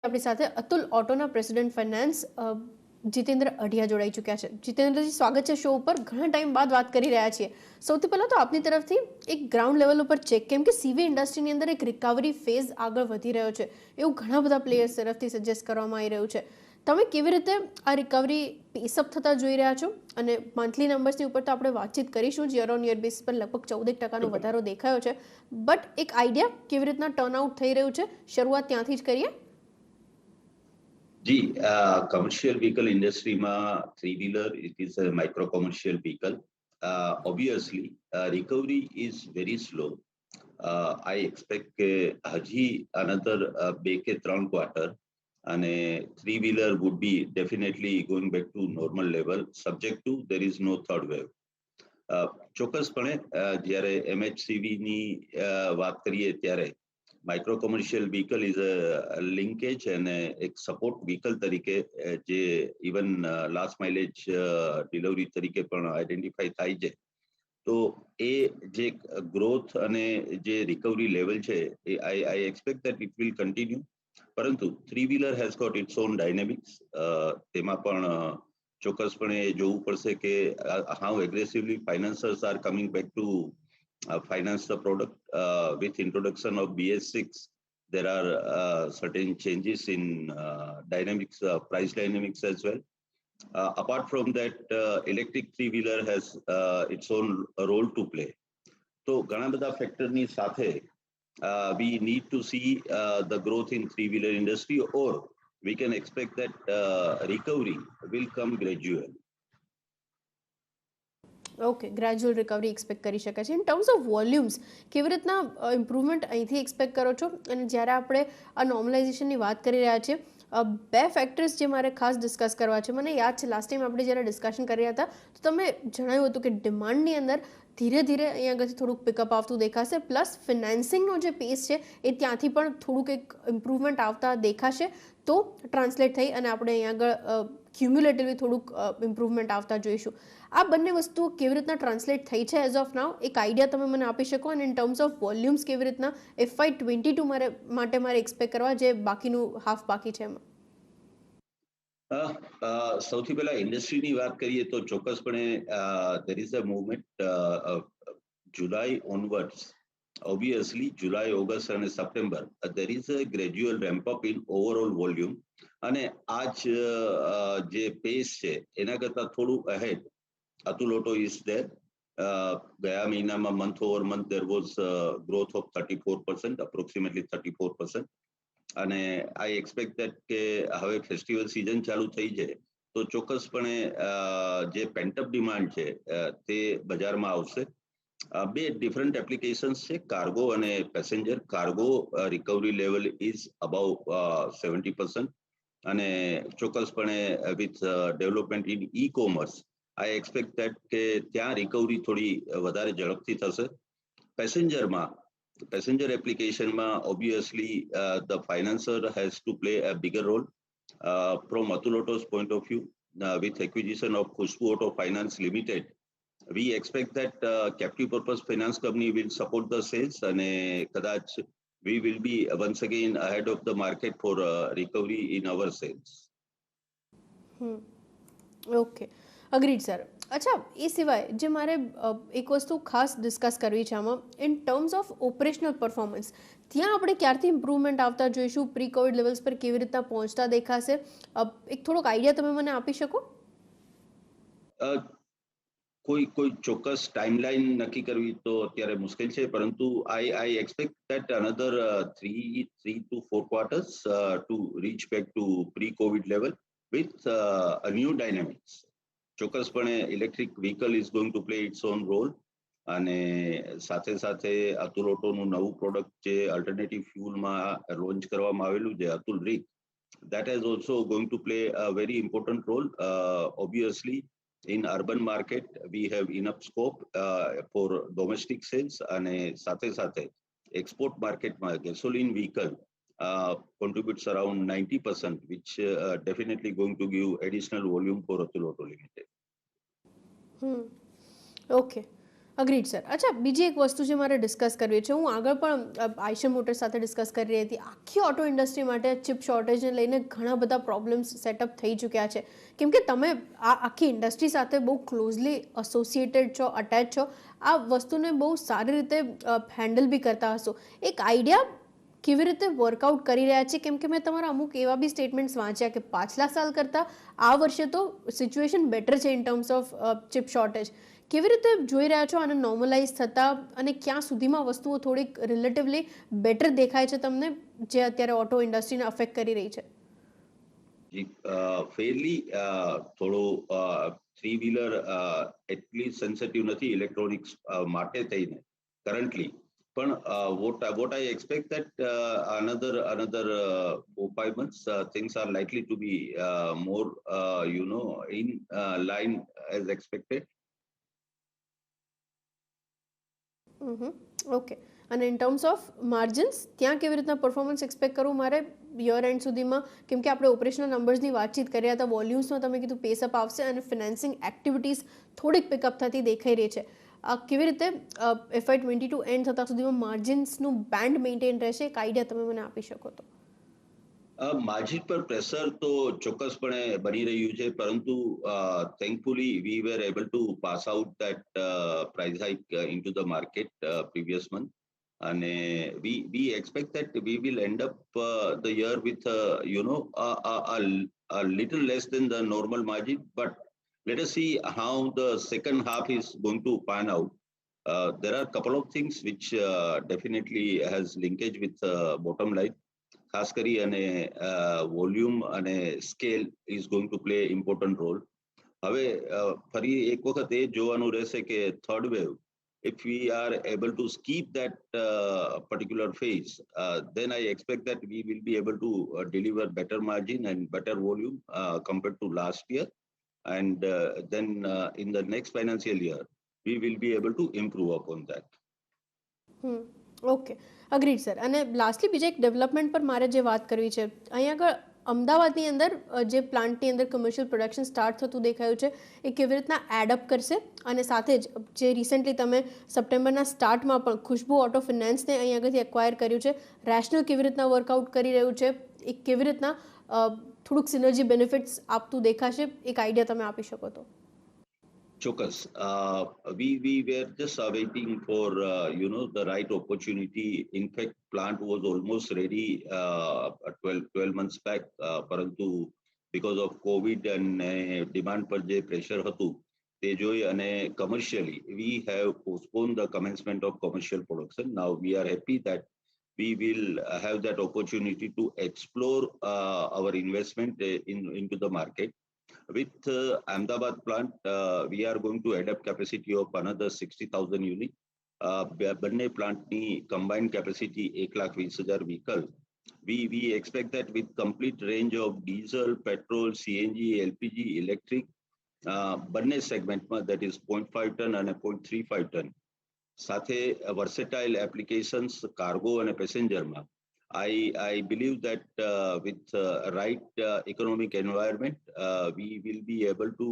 આપણી સાથે Atul ઓટોના president finance Jitendra Adhia જોડાઈ ચૂક્યા છે. જીતેન્દ્રજી, સ્વાગત છે શો ઉપર. ઘણા ટાઈમ બાદ વાત કરી રહ્યા છીએ. સૌથી પહેલા તો આપની તરફથી એક ગ્રાઉન્ડ લેવલ ઉપર ચેક, કેમ કે સીવી ઇન્ડસ્ટ્રીની અંદર એક રિકવરી ફેઝ આગળ વધી રહ્યો છે એવું ઘણા બધા પ્લેયર્સ તરફથી સજેસ્ટ કરવામાં આવી રહ્યું છે. તમે કેવી રીતે આ રિકવરી પેસઅપ થતા જોઈ રહ્યા છો? અને મંથલી નંબર્સની ઉપર તો આપણે વાતચીત કરીશું, યર ઓન યર બેસિસ પર લગભગ 14% વધારો દેખાયો છે. બટ એક આઈડિયા કેવી રીતના ટર્નઆઉટ થઈ રહ્યું છે, શરૂઆત ત્યાંથી જ કરીએ. जी, commercial vehicle industry માં three wheeler, it is a micro commercial vehicle. Obviously, recovery is very slow. I expect કે હજી another 2 કે 3 quarter અને three wheeler would be definitely going back to normal level, subject to there is no third wave. ચોક્કસપણે જ્યારે MHCV ની વાત કરીએ ત્યારે micro commercial vehicle is a linkage અને એક સપોર્ટ વ્હીકલ તરીકે જે ઇવન લાસ્ટ માઇલેજ ડિલિવરી તરીકે પણ આઈડેન્ટિફાઈ થાય છે. તો એ જે ગ્રોથ અને જે રિકવરી લેવલ છે એ I expect that it will continue. પરંતુ three wheeler has got its own dynamics. તેમાં પણ ચોક્કસપણે જોવું પડશે કે how aggressively financers are coming back to finance the product. With introduction of BS6, there are certain changes in dynamics, price dynamics as well. Apart from that, electric three-wheeler has its own role to play. So, ઘણા બધા ફેક્ટરની સાથે we need to see the growth in three-wheeler industry, or we can expect that recovery will come gradually. Okay, gradual recovery expect કરી શકાય છે. In terms of volumes કેવી રીતના improvement અહીંથી expect કરો છો? અને જ્યારે આપણે આ નોર્મલાઇઝેશનની વાત કરી રહ્યા છીએ, બે ફેક્ટર્સ જે મારે ખાસ ડિસ્કસ કરવા છે. મને યાદ છે લાસ્ટ ટાઈમ આપણે જ્યારે ડિસ્કશન કરી રહ્યા હતા તો તમે જણાવ્યું હતું કે ડિમાન્ડની અંદર ધીરે ધીરે અહીંયા આગળથી થોડુંક પિકઅપ આવતું દેખાશે, પ્લસ ફિનાન્સિંગનો જે પેસ છે એ ત્યાંથી પણ થોડુંક એક ઇમ્પ્રુવમેન્ટ આવતા દેખાશે. તો ટ્રાન્સલેટ થઈ અને આપણે અહીંયા આગળ ક્યુમ્યુલેટિવલી થોડુંક ઇમ્પ્રુવમેન્ટ આવતા જોઈશું. આ બંને વસ્તુઓ કેવી રીતના ટ્રાન્સલેટ થઈ છે એઝ ઓફ નાઉ, એક આઈડિયા તમે મને આપી શકો? અને ઇન ટર્મ્સ ઓફ વોલ્યુમ્સ કેવી રીતના FY22 માટે મારે એક્સપેક્ટ કરવા, જે બાકીનું હાફ બાકી છે એમાં? સૌથી પહેલા ઇન્ડસ્ટ્રીની વાત કરીએ તો ચોક્કસપણે there is a movement July onwards. Obviously, July, August and September, there is a gradual ramp up in overall volume. અને આજ જે પેસ છે એના કરતા થોડું ahead Atul Auto is there. ગયા મહિનામાં month over month there was growth of 34%, approximately 34%. અને આઈ એક્સપેક્ટ દેટ કે હવે ફેસ્ટિવલ સિઝન ચાલુ થઈ જાય તો ચોક્કસપણે જે પેન્ટઅપ ડિમાન્ડ છે તે બજારમાં આવશે. બે ડિફરન્ટ એપ્લિકેશન્સ છે, કાર્ગો અને passenger. Cargo recovery level is about 70%. અને ચોક્કસપણે with development in e commerce I expect that કે ત્યાં રિકવરી થોડી વધારે ઝડપથી થશે. પેસેન્જરમાં passenger application ma obviously the financer has to play a bigger role. From Atul Auto's point of view, with acquisition of Khushbu Auto Finance Limited, we expect that captive purpose finance company will support the sales and kadach we will be once again ahead of the market for recovery in our sales. Okay, agreed sir. અચ્છા, એ સિવાય જે મારે એક વસ્તુ ખાસ discuss કરવી છે આમાં, in terms of operational performance, ત્યાં આપણે ક્યારથી ઇમ્પ્રુવમેન્ટ આવતા જોઈશું? પ્રી કોવિડ લેવલ્સ પર કેવી રીતના પહોંચતા દેખાશે? એક થોડોક આઈડિયા તમે મને આપી શકો? કોઈ ચોક્કસ ટાઈમલાઈન નક્કી કરવી તો અત્યારે મુશ્કેલ છે, પરંતુ આઈ expect that another 3 to 4 quarters to reach back to pre-COVID level with a new dynamics. ચોક્કસપણે electric vehicle is going to play its own role. અને સાથે સાથે અતુલ ઓટોનું નવું પ્રોડક્ટ જે અલ્ટરનેટિવ ફ્યુલમાં લોન્ચ કરવામાં આવેલું છે, Atul રીક, that is also going to play a very important role. Obviously, in urban market, we have enough scope for domestic sales. અને સાથે સાથે export market માં gasoline vehicle contributes around 90%, which definitely going to give additional volume for Atul Auto Limited. Okay, agreed sir. અચ્છા, બીજી એક વસ્તુ જે મારે ડિસ્કસ કરવી છે, હું આગળ પણ આઈશર મોટર્સ સાથે ડિસ્કસ કરી રહી હતી. આખી ઓટો ઇન્ડસ્ટ્રી માટે ચિપ શોર્ટેજને લઈને ઘણા બધા પ્રોબ્લેમ્સ સેટઅપ થઈ ચૂક્યા છે. કેમ કે તમે આ આખી ઇન્ડસ્ટ્રી સાથે બહુ ક્લોઝલી એસોસિએટેડ છો, અટેચ છો, આ વસ્તુને બહુ સારી રીતે હેન્ડલ બી કરતા હશો. એક આઈડિયા કેવી રીતે વર્કઆઉટ કરી રહ્યા છે? કેમ કે મેં તમારા અમુક એવા બી સ્ટેટમેન્ટ્સ વાંચ્યા કે પાછલા સાલ કરતાં આ વર્ષે તો સિચ્યુએશન બેટર છે in terms of chip shortage. કેવી રીતે જોઈ રહ્યા છો આને નોર્મલાઇઝ થતા, અને ક્યાં સુધીમાં વસ્તુઓ થોડીક રિલેટિવલી બેટર દેખાય છે તમને, જે અત્યારે ઓટો ઇન્ડસ્ટ્રીને અફેક્ટ કરી રહી છે? ફેરલી થોડો થ્રી વ્હીલર એટલી સેન્સિટિવ નથી ઇલેક્ટ્રોનિક્સ માટે થઈને કરન્ટલી, પણ what I expect that another 4-5 months things are likely to be more in line as expected. Okay. અને ઇન ટર્મ્સ ઓફ માર્જિન્સ ત્યાં કેવી રીતના પરફોર્મન્સ એક્સપેક્ટ કરવું મારે યર એન્ડ સુધીમાં? કેમ કે આપણે ઓપરેશનલ નંબર્સની વાતચીત કરી રહ્યા હતા, વોલ્યુમ્સમાં તમે કીધું પેસઅપ આવશે અને ફિનાન્સિંગ એક્ટિવિટીઝ થોડીક પિકઅપ થતી દેખાઈ રહી છે. કેવી રીતે FY22 એન્ડ થતા સુધીમાં માર્જિન્સનું બેન્ડ મેન્ટેન રહેશે? એક આઈડિયા તમે મને આપી શકો તો? માર્જિન પર પ્રેશર તો ચોક્કસપણે બની રહ્યું છે, પરંતુ thankfully we were able to pass out that price hike into the market previous month, and we expect that we will end up the year with a little less than the normal margin, but let us see how the second half is going to pan out. There are a couple of things which definitely has linkage with bottom line. ખાસ કરી અને volume અને scale is going to play important role. હવે ફરી એક વખત એ જોવાનું રહેશે કે third wave, if we are able to skip that particular phase, then I expect that we will be able to deliver better margin and better volume compared to last year, and then in the next financial year we will be able to improve upon that. Okay, agreed sir. અને lastly બીજા એક development પર મારે જે વાત કરવી છે, અહીંયા આગળ અમદાવાદની અંદર જે પ્લાન્ટની અંદર કમર્શિયલ પ્રોડક્શન સ્ટાર્ટ થતું દેખાયું છે, એ કેવી રીતના એડઅપ કરશે? અને સાથે જ જે રિસેન્ટલી તમે સપ્ટેમ્બરના સ્ટાર્ટમાં પણ ખુશ્બુ ઓટો ફિનાન્સને અહીં આગળથી એક્વાયર કર્યું છે, રેશનલ કેવી રીતના વર્કઆઉટ કરી રહ્યું છે, એ કેવી રીતના થોડુંક સિનર્જી બેનિફિટ્સ આપતું દેખાશે? એક આઈડિયા તમે આપી શકો તો? Chokas, we were just waiting for the right opportunity. In fact, plant was almost ready 12 months back, પરંતુ because of COVID and demand પર જે pressure હતું તે જોઈ અને commercially we have postponed the commencement of commercial production. Now we are happy that we will have that opportunity to explore our investment into the market. With Ahmedabad plant, we are going to add up capacity of another 60,000 units. બંને પ્લાન્ટની combined capacity 1,20,000 vehicle. We expect that with complete range of diesel, petrol, CNG, LPG, electric, બંને સેગમેન્ટમાં, that is 0.5 ton અને 0.35 ton, સાથે versatile applications cargo અને પેસેન્જરમાં, I believe that with right economic environment, we will be able to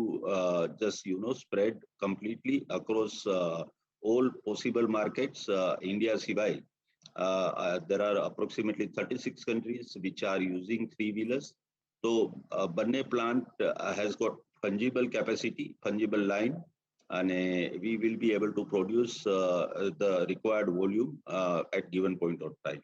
just spread completely across all possible markets. India sibai, there are approximately 36 countries which are using three-wheelers. So Banne plant has got fungible capacity, fungible line, and we will be able to produce the required volume at given point of time.